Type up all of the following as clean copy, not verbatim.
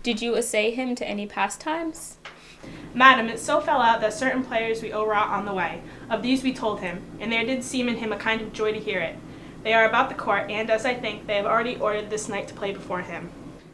Did you essay him to any pastimes? Madam, it so fell out that certain players we overwrought on the way. Of these we told him, and there did seem in him a kind of joy to hear it. They are about the court, and, as I think, they have already ordered this night to play before him.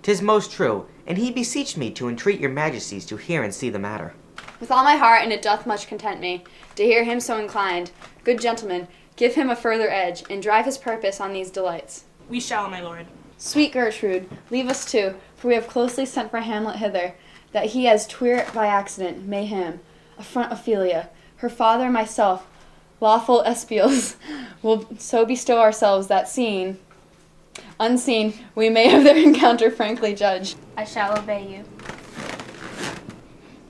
'Tis most true, and he beseeched me to entreat your majesties to hear and see the matter. With all my heart, and it doth much content me, to hear him so inclined. Good gentlemen, give him a further edge, and drive his purpose on these delights. We shall, my lord. Sweet Gertrude, leave us too, for we have closely sent for Hamlet hither, that he as twere by accident may him affront Ophelia, her father and myself, lawful espials, will so bestow ourselves that seen, unseen, we may of their encounter frankly judge. I shall obey you.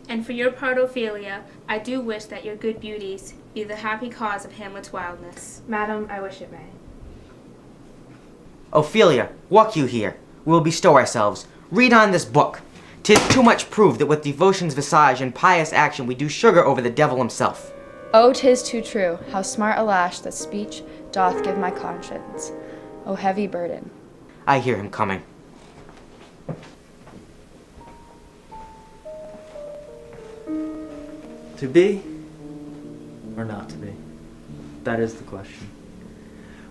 And for your part, Ophelia, I do wish that your good beauties be the happy cause of Hamlet's wildness. Madam, I wish it may. Ophelia, walk you here. We will bestow ourselves. Read on this book. 'Tis too much proved that with devotion's visage and pious action we do sugar over the devil himself. Oh, 'tis too true, how smart a lash that speech doth give my conscience. Oh, heavy burden. I hear him coming. To be or not to be? That is the question.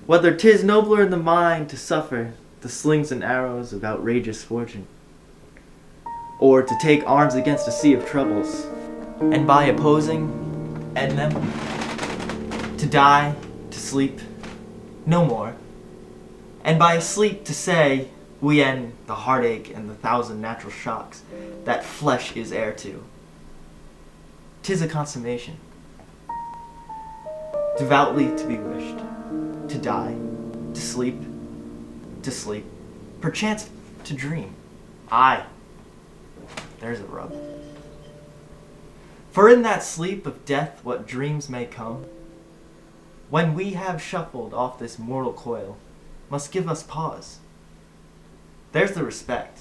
Whether 'tis nobler in the mind to suffer the slings and arrows of outrageous fortune, or to take arms against a sea of troubles, and by opposing, end them, to die, to sleep, no more, and by sleep to say, we end the heartache and the thousand natural shocks that flesh is heir to. 'Tis a consummation. Devoutly to be wished, to die, to sleep, perchance to dream. Aye, there's a rub. For in that sleep of death what dreams may come, when we have shuffled off this mortal coil, must give us pause. There's the respect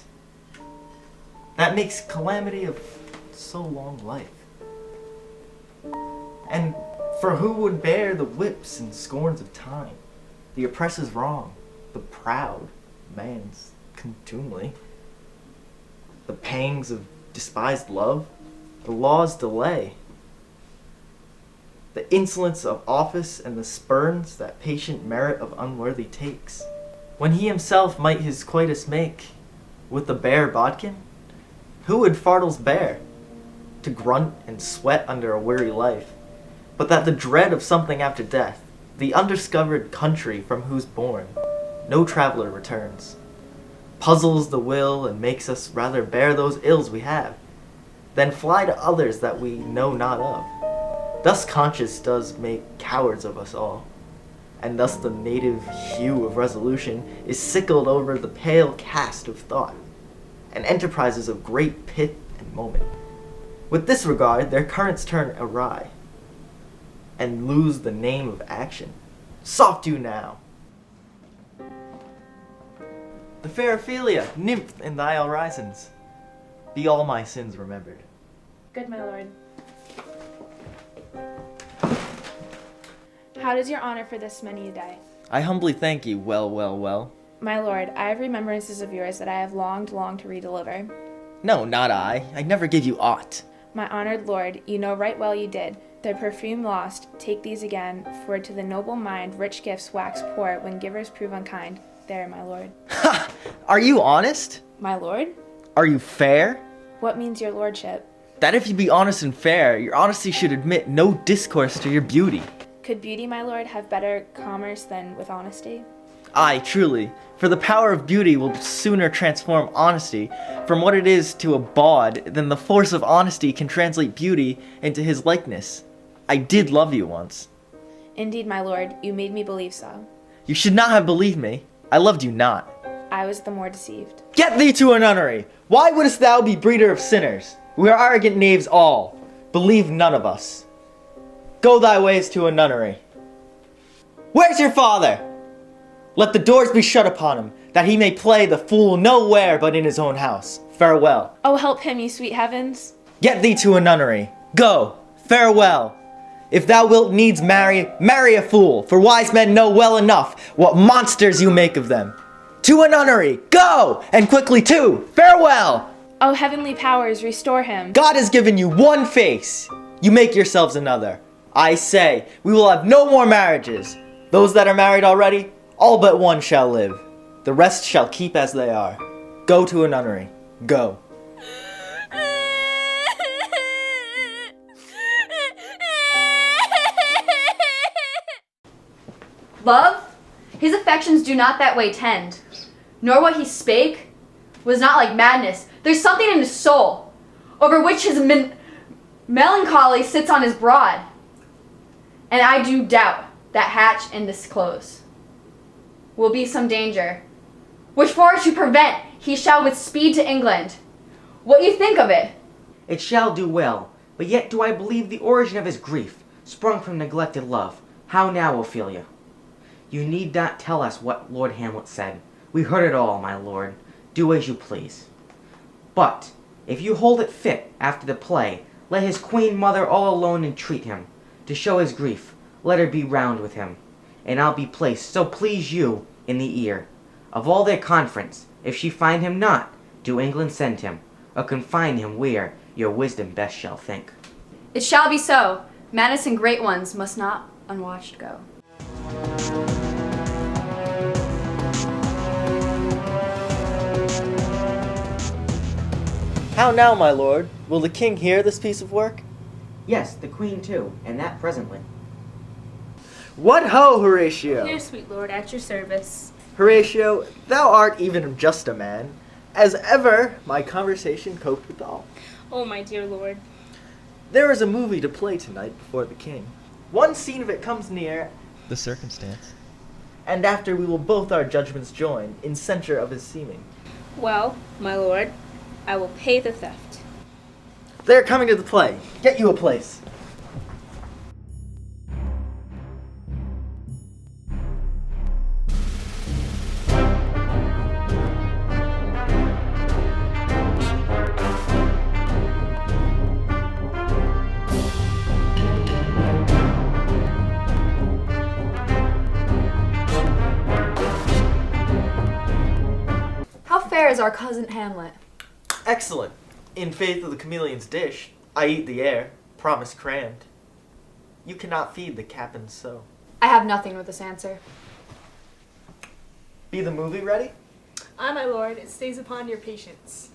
that makes calamity of so long life. And for who would bear the whips and scorns of time, the oppressor's wrong, the proud man's contumely, the pangs of despised love, the law's delay, the insolence of office and the spurns that patient merit of unworthy takes, when he himself might his coitus make with the bare bodkin? Who would fardels bear to grunt and sweat under a weary life, but that the dread of something after death, the undiscovered country from whose bourne no traveler returns, puzzles the will and makes us rather bear those ills we have, than fly to others that we know not of. Thus conscience does make cowards of us all, and thus the native hue of resolution is sickled over the pale cast of thought, and enterprises of great pith and moment. With this regard, their currents turn awry, and lose the name of action. Soft you now! The fair Ophelia, nymph in thy orisons, be all my sins remembered. Good, my lord. How does your honor for this many a day? I humbly thank you, well. My lord, I have remembrances of yours that I have longed to redeliver. No, not I. I never gave you aught. My honored lord, you know right well you did. Their perfume lost, take these again, for to the noble mind rich gifts wax poor when givers prove unkind. There, my lord. Ha! Are you honest? My lord? Are you fair? What means your lordship? That if you be honest and fair, your honesty should admit no discourse to your beauty. Could beauty, my lord, have better commerce than with honesty? Aye, truly, for the power of beauty will sooner transform honesty from what it is to a bawd than the force of honesty can translate beauty into his likeness. I did love you once. Indeed, my lord, you made me believe so. You should not have believed me. I loved you not. I was the more deceived. Get thee to a nunnery! Why wouldst thou be breeder of sinners? We are arrogant knaves all. Believe none of us. Go thy ways to a nunnery. Where's your father? Let the doors be shut upon him, that he may play the fool nowhere but in his own house. Farewell. Oh, help him, you sweet heavens! Get thee to a nunnery. Go. Farewell. If thou wilt needs marry, marry a fool, for wise men know well enough what monsters you make of them. To a nunnery. Go! And quickly too. Farewell! O heavenly powers, restore him. God has given you one face. You make yourselves another. I say, we will have no more marriages. Those that are married already, all but one shall live. The rest shall keep as they are. Go to a nunnery. Go. Love? His affections do not that way tend, nor what he spake was not like madness. There's something in his soul, over which his melancholy sits on his broad. And I do doubt that hatch and disclose will be some danger, which for to prevent he shall with speed to England. What you think of it? It shall do well, but yet do I believe the origin of his grief sprung from neglected love. How now, Ophelia? You need not tell us what Lord Hamlet said. We heard it all, my lord. Do as you please. But, if you hold it fit after the play, let his queen mother all alone entreat him. To show his grief, let her be round with him. And I'll be placed, so please you, in the ear of all their conference. If she find him not, to England send him, or confine him where your wisdom best shall think. It shall be so. Madness and great ones must not unwatched go. How now, my lord? Will the king hear this piece of work? Yes, the queen too, and that presently. What ho, Horatio! Here, sweet lord, at your service. Horatio, thou art even just a man. As ever, my conversation coped with all. Oh, my dear lord. There is a movie to play tonight before the king. One scene of it comes near the circumstance, and after we will both our judgments join in censure of his seeming. Well, my lord, I will pay the theft. They're coming to the play. Get you a place. How fair is our cousin Hamlet? Excellent. In faith of the chameleon's dish, I eat the air, promise crammed. You cannot feed the captain so. I have nothing with this answer. Be the movie ready? Aye, my lord, it stays upon your patience.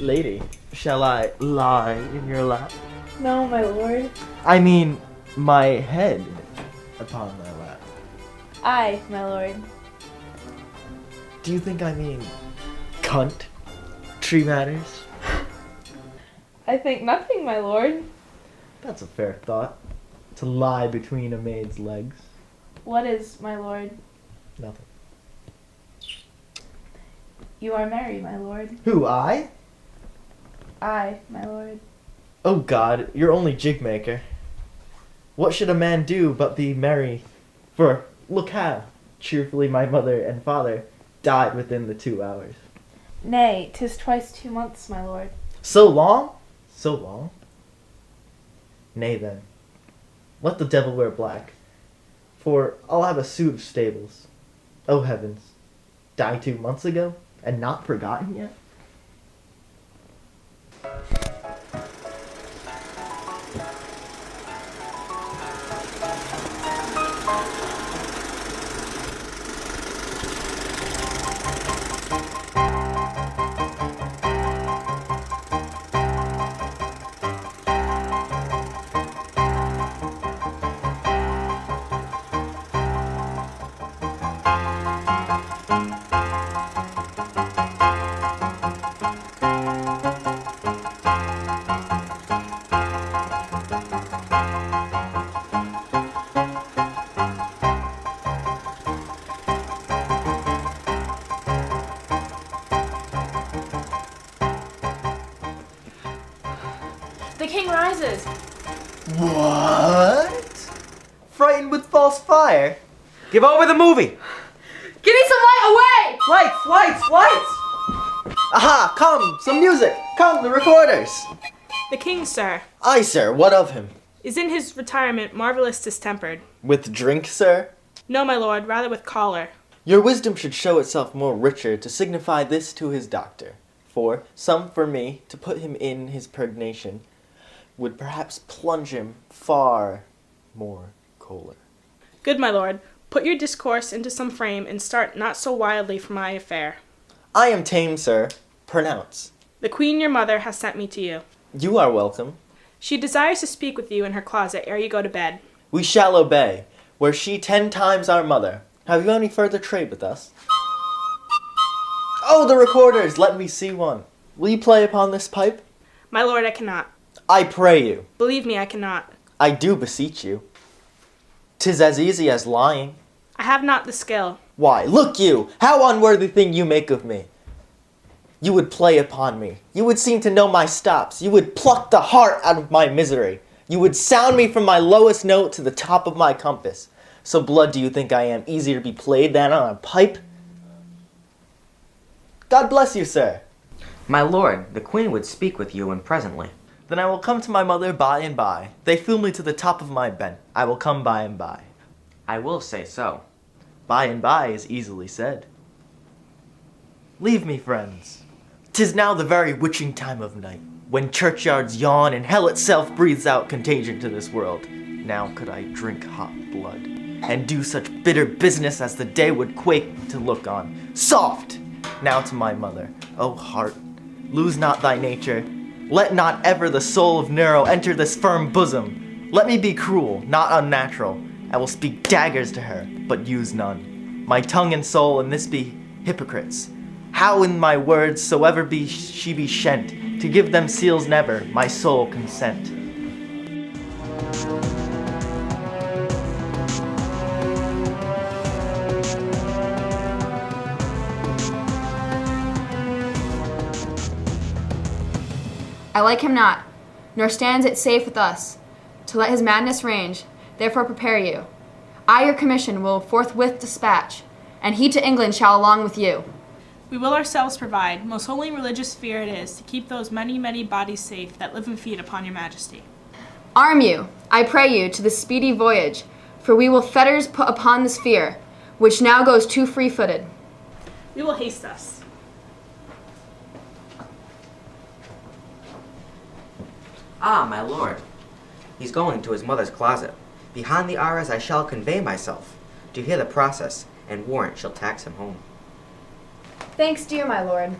Lady, shall I lie in your lap? No, my lord. I mean, my head upon thy lap. Aye, my lord. Do you think I mean cunt? Tree matters? I think nothing, my lord. That's a fair thought. To lie between a maid's legs. What is, my lord? Nothing. You are merry, my lord. Who, I? Aye, my lord. Oh God, you're only jig-maker. What should a man do but be merry? For, look how, cheerfully my mother and father died within the 2 hours. Nay, 'tis twice 2 months, my lord. So long? So long? Nay then, let the devil wear black, for I'll have a suit of stables. Oh heavens, die 2 months ago, and not forgotten yet? The king rises. What? Frightened with false fire? Give over the movie! Give me some light away! Lights, lights, lights! Aha, come, some music! Come, the recorders! The king, sir, Aye, sir, what of him? is in his retirement marvelous distempered. With drink, sir? No, my lord, rather with choler. Your wisdom should show itself more richer to signify this to his doctor. For some for me to put him in his purgation would perhaps plunge him far more choler. Good my lord, put your discourse into some frame, and start not so wildly for my affair. I am tame, sir. Pronounce. The queen your mother has sent me to you. You are welcome. She desires to speak with you in her closet ere you go to bed. We shall obey. Were she 10 times our mother. Have you any further trade with us? Oh, the recorders! Let me see one. Will you play upon this pipe? My lord, I cannot. I pray you. Believe me, I cannot. I do beseech you. 'Tis as easy as lying. I have not the skill. Why, look you! How unworthy thing you make of me! You would play upon me. You would seem to know my stops. You would pluck the heart out of my misery. You would sound me from my lowest note to the top of my compass. So blood do you think I am easier to be played than on a pipe? God bless you, sir. My lord, the queen would speak with you and presently. Then I will come to my mother by and by. They flew me to the top of my bed. I will come by and by. I will say so. By and by is easily said. Leave me, friends. 'Tis now the very witching time of night, when churchyards yawn and hell itself breathes out contagion to this world. Now could I drink hot blood, and do such bitter business as the day would quake to look on. Soft! Now to my mother. O heart, lose not thy nature. Let not ever the soul of Nero enter this firm bosom. Let me be cruel, not unnatural. I will speak daggers to her, but use none. My tongue and soul in this be hypocrites. How in my words soever be she be shent, to give them seals never, my soul consent. I like him not, nor stands it safe with us, to let his madness range, therefore prepare you. I your commission will forthwith dispatch, and he to England shall along with you. We will ourselves provide, most holy and religious fear it is, to keep those many, many bodies safe that live and feed upon your majesty. Arm you, I pray you, to this speedy voyage, for we will fetters put upon this fear, which now goes too free-footed. We will haste us. Ah, my lord. He's going to his mother's closet. Behind the arras I shall convey myself, to hear the process, and warrant shall tax him home. Thanks, dear my lord.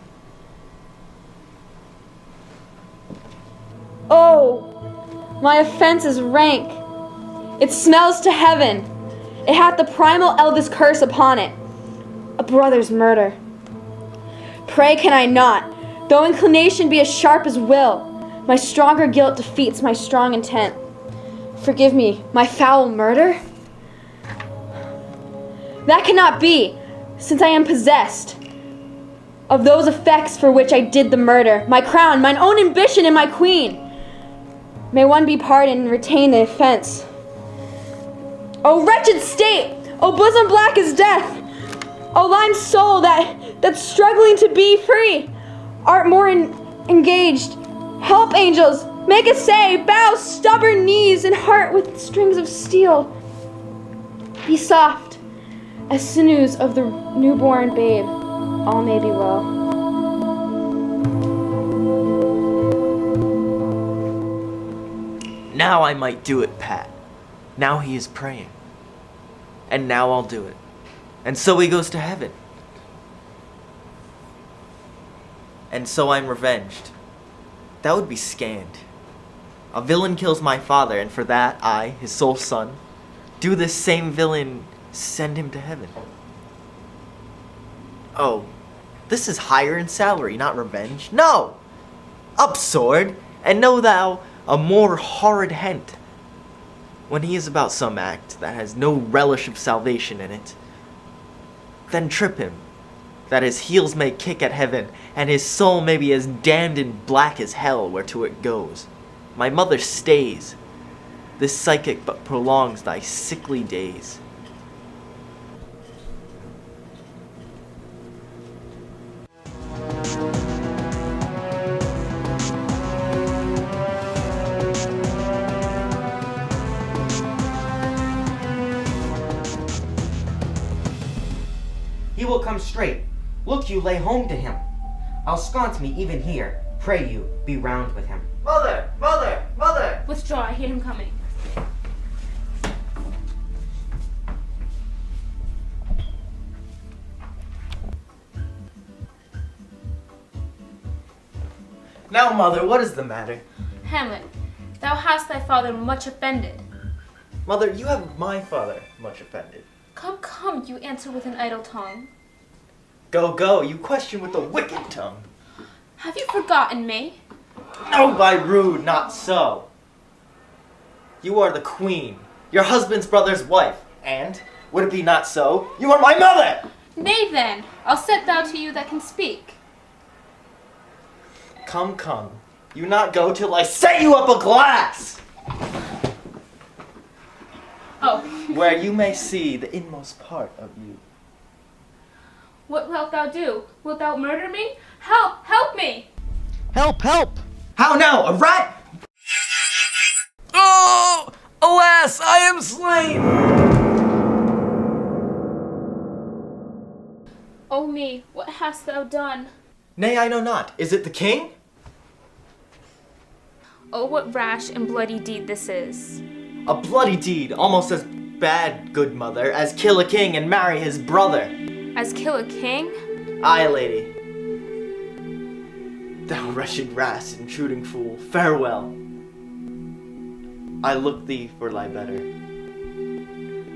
Oh, my offense is rank. It smells to heaven. It hath the primal eldest curse upon it, a brother's murder. Pray can I not, though inclination be as sharp as will, my stronger guilt defeats my strong intent. Forgive me, my foul murder? That cannot be, since I am possessed of those effects for which I did the murder, my crown, mine own ambition, and my queen. May one be pardoned and retain the offense. O wretched state! O bosom black as death! O lime soul that's struggling to be free! Art more engaged? Help, angels! Make essay! Bow stubborn knees and heart with strings of steel. Be soft as sinews of the newborn babe. All may be well. Now I might do it, Pat. Now he is praying. And now I'll do it. And so he goes to heaven. And so I'm revenged. That would be scanned. A villain kills my father, and for that I, his sole son, do this same villain send him to heaven. Oh, this is higher in salary, not revenge. No! Up, sword, and know thou a more horrid hint. When he is about some act that has no relish of salvation in it, then trip him, that his heels may kick at heaven, and his soul may be as damned and black as hell whereto it goes. My mother stays. This psychic but prolongs thy sickly days. He will come straight. Look, you lay home to him. I'll sconce me even here. Pray you, be round with him. Mother! Mother! Mother! Withdraw, I hear him coming. Now, mother, what is the matter? Hamlet, thou hast thy father much offended. Mother, you have my father much offended. Come, come, you answer with an idle tongue. Go, go, you question with a wicked tongue. Have you forgotten me? No, by rude, not so. You are the queen, your husband's brother's wife, and, would it be not so, you are my mother! Nay then, I'll set thou to you that can speak. Come, come, you not go till I set you up a glass! Oh, Where you may see the inmost part of you. what wilt thou do? Wilt thou murder me? Help, help me! Help, help! How now, a rat? Oh! Alas, I am slain! Oh me, what hast thou done? Nay, I know not. Is it the king? Oh, what rash and bloody deed this is. A bloody deed, almost as bad, good mother, as kill a king and marry his brother. As kill a king? Aye, lady. Thou wretched rat, intruding fool, farewell. I look thee for thy better.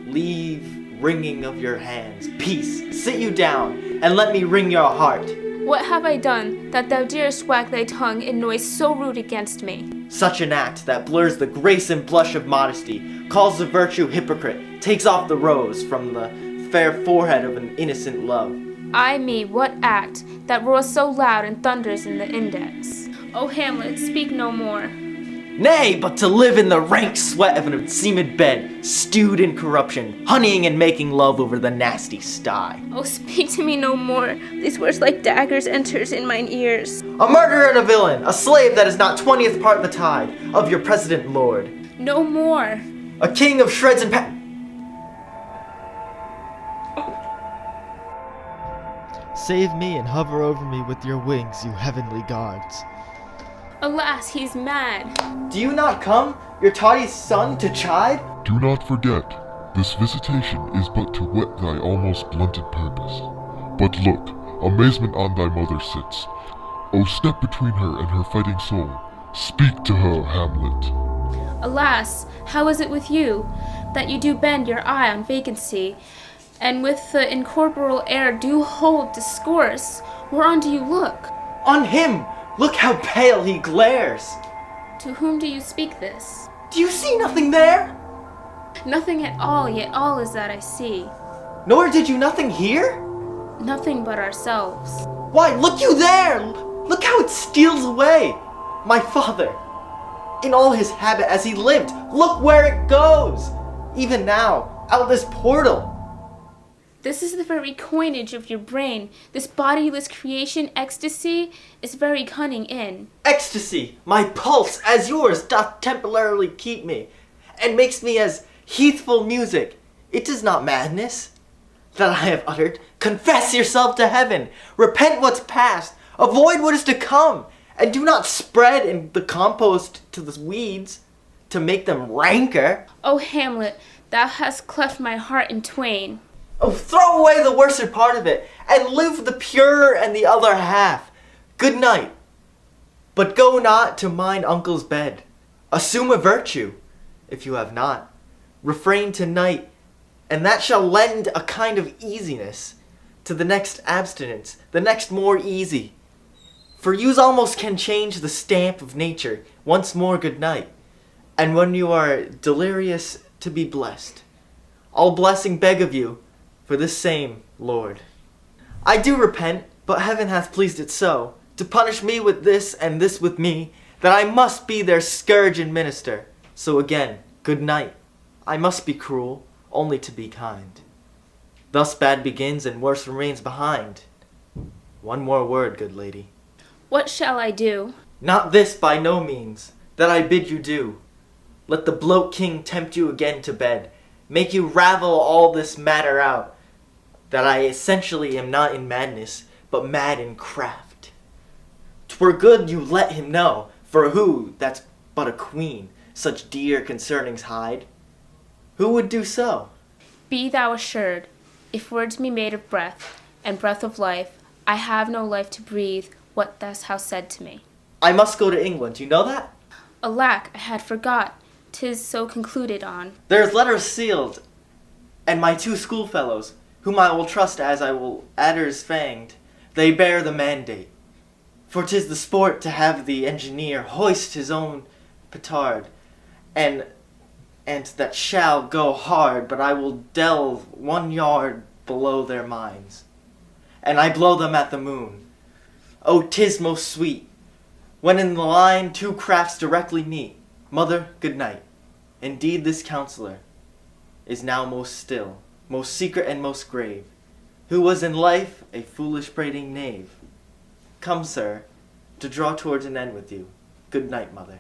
Leave wringing of your hands. Peace, sit you down, and let me wring your heart. What have I done that thou darest wag thy tongue in noise so rude against me? Such an act that blurs the grace and blush of modesty, calls the virtue hypocrite, takes off the rose from the fair forehead of an innocent love. Ay me, what act that roars so loud and thunders in the index? O Hamlet, speak no more. Nay, but to live in the rank sweat of an obscene bed, stewed in corruption, honeying and making love over the nasty sty. Oh, speak to me no more. These words like daggers enters in mine ears. A murderer and a villain, a slave that is not 20th part the tide of your president lord. No more. A king of shreds and Save me and hover over me with your wings, you heavenly guards. Alas, he's mad. Do you not come, your toddy son, to chide? Do not forget, this visitation is but to whet thy almost blunted purpose. But look, amazement on thy mother sits. O step between her and her fighting soul. Speak to her, Hamlet. Alas, how is it with you, that you do bend your eye on vacancy, and with the incorporeal air do hold discourse? Whereon do you look? On him! Look how pale he glares! To whom do you speak this? Do you see nothing there? Nothing at all, yet all is that I see. Nor did you nothing hear? Nothing but ourselves. Why, look you there! Look how it steals away! My father, in all his habit as he lived, look where it goes! Even now, out this portal. This is the very coinage of your brain. This bodiless creation ecstasy is very cunning in. Ecstasy, my pulse, as yours, doth temporarily keep me, and makes me as heathful music. It is not madness that I have uttered. Confess yourself to heaven. Repent what's past. Avoid what is to come. And do not spread in the compost to the weeds to make them rancor. O Hamlet, thou hast cleft my heart in twain. Oh, throw away the worser part of it, and live the purer and the other half. Good night. But go not to mine uncle's bed. Assume a virtue, if you have not. Refrain tonight, and that shall lend a kind of easiness to the next abstinence, the next more easy. For yous almost can change the stamp of nature. Once more good night, and when you are delirious to be blessed. All blessing beg of you, for this same Lord. I do repent, but heaven hath pleased it so, to punish me with this and this with me, that I must be their scourge and minister. So again, good night. I must be cruel, only to be kind. Thus bad begins and worse remains behind. One more word, good lady. What shall I do? Not this by no means, that I bid you do. Let the bloat king tempt you again to bed, make you ravel all this matter out, that I essentially am not in madness, but mad in craft. 'Twere good you let him know, for who, that's but a queen, such dear concernings hide? Who would do so? Be thou assured, if words be made of breath, and breath of life, I have no life to breathe what thou hast said to me. I must go to England, you know that? Alack, I had forgot, 'tis so concluded on. There's letters sealed, and my 2 schoolfellows, whom I will trust as I will adders fanged, they bear the mandate. For 'tis the sport to have the engineer hoist his own petard, and that shall go hard, but I will delve 1 yard below their mines, and I blow them at the moon. Oh, 'tis most sweet, when in the line 2 crafts directly meet. Mother, good night. Indeed this counselor is now most still, most secret and most grave, who was in life a foolish prating knave. Come, sir, to draw towards an end with you. Good night, mother.